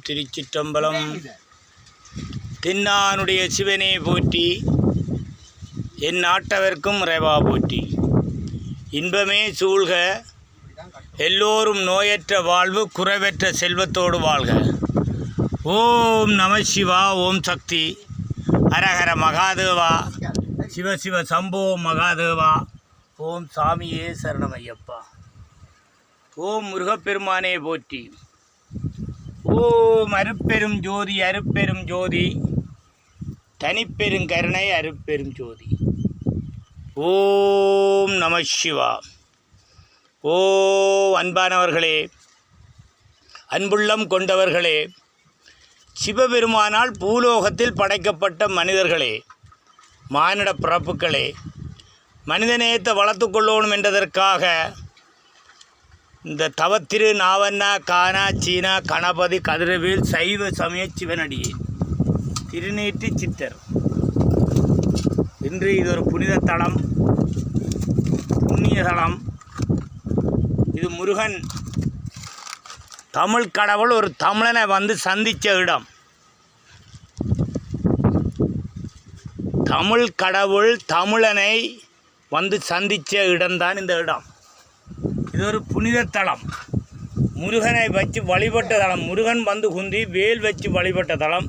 திருச்சிற்றம்பலம். தென்னானுடைய சிவனே போற்றி, என் நாட்டவர்க்கும் இறைவா போற்றி. இன்பமே சூழ்க, எல்லோரும் நோயற்ற வாழ்வு, குறைவற்ற செல்வத்தோடு வாழ்க. ஓம் நம சிவா, ஓம் சக்தி, ஹரஹர மகாதேவா, சிவசிவ சம்போ மகாதேவா, ஓம் சாமியே சரணமையப்பா. ஓம் முருகப்பெருமானே போற்றி. ஓம் அருப்பெரும் ஜோதி, அருப்பெரும் ஜோதி, தனிப்பெருங்கருணை, அருப்பெரும் ஜோதி. ஓம் நம சிவா. ஓ அன்பானவர்களே, அன்புள்ளம் கொண்டவர்களே, சிவபெருமானால் பூலோகத்தில் படைக்கப்பட்ட மனிதர்களே, மானிட பிறப்புக்களே, மனிதநேயத்தை வளர்த்து கொள்ளணும் என்றதற்காக இந்த தவத்திரு நாவண்ணா கானா சீனா கணபதி கதிரவேல் சைவ சமய சிவனடியே திருநீற்றி சித்தர். இன்று இது ஒரு புனித தலம், புண்ணிய தலம். இது முருகன் தமிழ் கடவுள் ஒரு தமிழனை வந்து சந்தித்த இடம். தமிழ் கடவுள் தமிழனை வந்து சந்தித்த இடம்தான் இந்த இடம். இது ஒரு புனித தலம், முருகனை வச்சு வழிபட்ட தலம். முருகன் வந்து குந்தி வேல் வச்சு வழிபட்ட தலம்.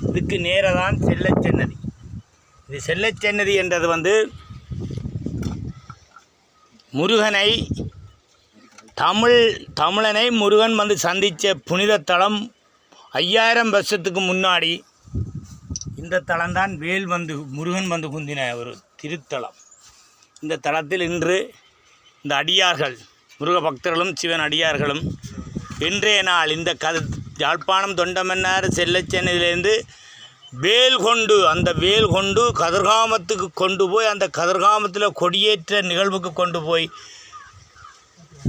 இதுக்கு நேராக தான் செல்லச்சன்னதி. இது செல்லச்சன்னதி என்றது வந்து முருகனை தமிழனை முருகன் வந்து சந்தித்த புனித தலம். 5000 வருஷத்துக்கு முன்னாடி இந்த தலம்தான் வேல் வந்து முருகன் வந்து குந்தின ஒரு திருத்தலம். இந்த தலத்தில் இன்று இந்த அடியார்கள், முருக பக்தர்களும் சிவன் அடியார்களும் இன்றைய நாள் இந்த யாழ்ப்பாணம் தொண்டமன்னார் செல்லச்சன்னதியிலேருந்து வேல் கொண்டு, அந்த வேல் கொண்டு கதிர்காமத்துக்கு கொண்டு போய், அந்த கதிர்காமத்தில் கொடியேற்ற நிகழ்வுக்கு கொண்டு போய்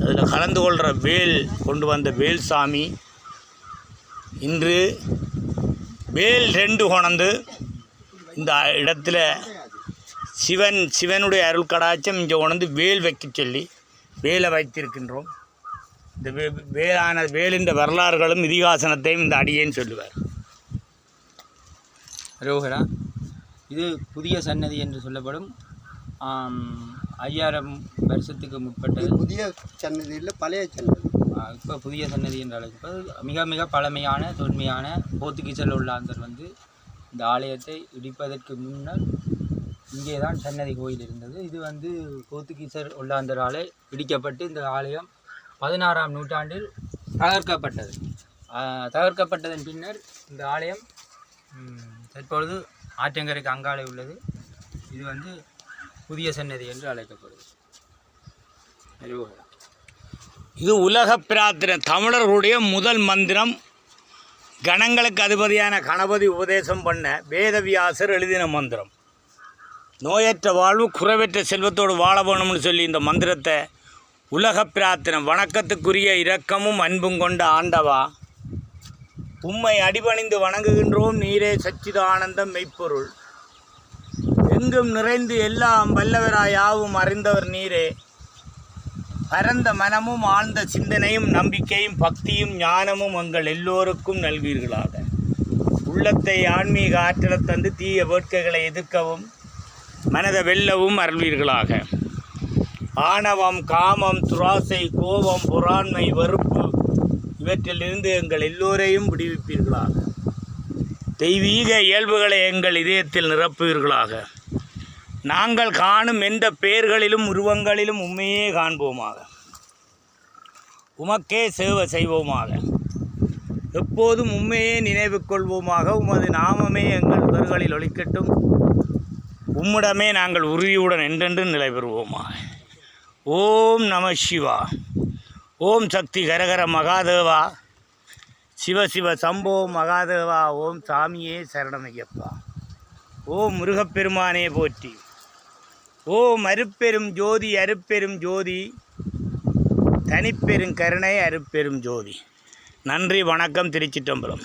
அதில் கலந்து கொள்கிற வேல் கொண்டு வந்த வேல் சாமி இன்று வேல் 2 கொணந்து இந்த இடத்துல சிவனுடைய அருள் கடாட்சம் இங்கே கொண்டு வேல் வைக்க சொல்லி வேலை வைத்திருக்கின்றோம். இந்த வேலின் வரலாறுகளும் இதிகாசனத்தையும் இந்த அடியேன்னு சொல்லுவார். ரோஹரா, இது புதிய சன்னதி என்று சொல்லப்படும். 5000 வருஷத்துக்கு முற்பட்டது. புதிய சன்னதி இல்லை, பழைய சன்னதி. இப்போ புதிய சன்னதி என்று அழைப்பது மிக மிக பழமையான தொன்மையான போர்த்துகீசர் உள்ளாந்தர் வந்து இந்த ஆலயத்தை இடிப்பதற்கு முன்னர் இங்கே தான் சன்னதி கோயில் இருந்தது. இது வந்து போர்த்துகீசர் உள்ளாந்தரால் இடிக்கப்பட்டு இந்த ஆலயம் 16ஆம் நூற்றாண்டில் தகர்க்கப்பட்டது. தகர்க்கப்பட்டதன் பின்னர் இந்த ஆலயம் தற்பொழுது ஆற்றங்கரைக்கு அங்காலே உள்ளது. இது வந்து புதிய சன்னதி என்று அழைக்கப்படுது. இது உலக பிரார்த்தனை, தமிழர்களுடைய முதல் மந்திரம். கணங்களுக்கு அதிபதியான கணபதி உபதேசம் பண்ண வேதவியாசர் எழுதின மந்திரம். நோயற்ற வாழ்வு, குறைவற்ற செல்வத்தோடு வாழ வேணும்னு சொல்லி இந்த மந்திரத்தை உலக பிரார்த்தனை, வணக்கத்துக்குரிய இரக்கமும் அன்பும் கொண்ட ஆண்டவா, உம்மை அடிபணிந்து வணங்குகின்றோம். நீரே சச்சிதானந்தம் மெய்ப்பொருள், எங்கும் நிறைந்து எல்லாம் வல்லவராயாவும் அறிந்தவர் நீரே. பரந்த மனமும் ஆழ்ந்த சிந்தனையும் நம்பிக்கையும் பக்தியும் ஞானமும் எங்கள் எல்லோருக்கும் நல்வீர்களாக. உள்ளத்தை ஆன்மீக ஆற்றலை தந்து தீய வேட்கைகளை எதிர்க்கவும் மனதை வெல்லவும் அருள்வீர்களாக. ஆணவம், காமம், துராசை, கோபம், பொறாண்மை, வெறுப்பு இவற்றிலிருந்து எங்கள் எல்லோரையும் விடுவிப்பீர்களாக. தெய்வீக இயல்புகளை எங்கள் இதயத்தில் நிரப்புவீர்களாக. நாங்கள் காணும் எந்த பெயர்களிலும் உருவங்களிலும் உண்மையே காண்போமாக. உமக்கே சேவை செய்வோமாக. எப்போதும் உண்மையே நினைவு கொள்வோமாக. உமது நாமமே எங்கள் உதர்களில் ஒலிக்கட்டும். உம்மிடமே நாங்கள் உறுதியுடன் என்றென்று நிலை பெறுவோமாக. ஓம் நம சிவா. ஓம் சக்தி கரகர மகாதேவா, சிவசிவ சம்போ மகாதேவா, ஓம் சாமியே சரணமையப்பா. ஓம் முருகப்பெருமானே போற்றி. ஓம் அருப்பெரும் ஜோதி, அருப்பெரும் ஜோதி, தனிப்பெருங்கருணை, அருப்பெரும் ஜோதி. நன்றி, வணக்கம். திருச்சிற்றம்பலம்.